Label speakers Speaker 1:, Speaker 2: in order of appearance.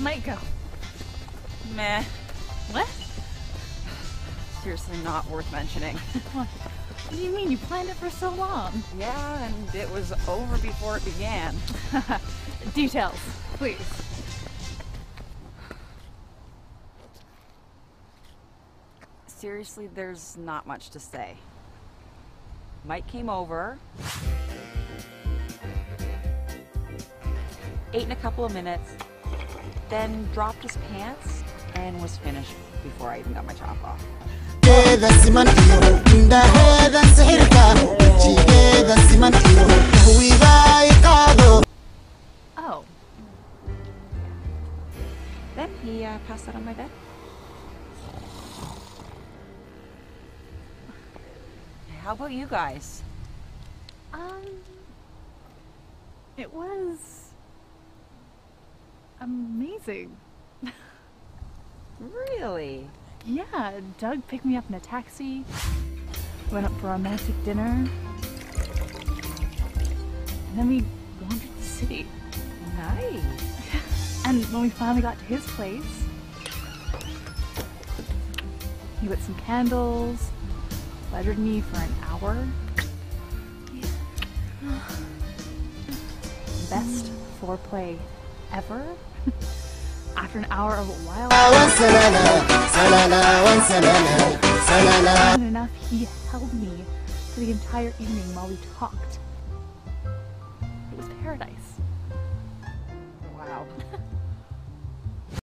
Speaker 1: night go?
Speaker 2: Meh.
Speaker 1: What?
Speaker 2: Seriously not worth mentioning.
Speaker 1: What do you mean? You planned it for so long.
Speaker 2: Yeah, and it was over before it began.
Speaker 1: Details, please.
Speaker 2: Seriously, there's not much to say. Mike came over, ate in a couple of minutes, then dropped his pants and was finished before I even got my top off.
Speaker 1: Oh.
Speaker 2: Then he passed out on my bed. How about you guys?
Speaker 1: It was amazing.
Speaker 2: Really?
Speaker 1: Yeah, Doug picked me up in a taxi, went up for a romantic dinner, and then we wandered the city.
Speaker 2: Nice.
Speaker 1: And when we finally got to his place, he lit some candles, pleasured me for an hour. Best foreplay ever. After an hour of wild enough, he held me for the entire evening while we talked. It was paradise.
Speaker 2: Wow.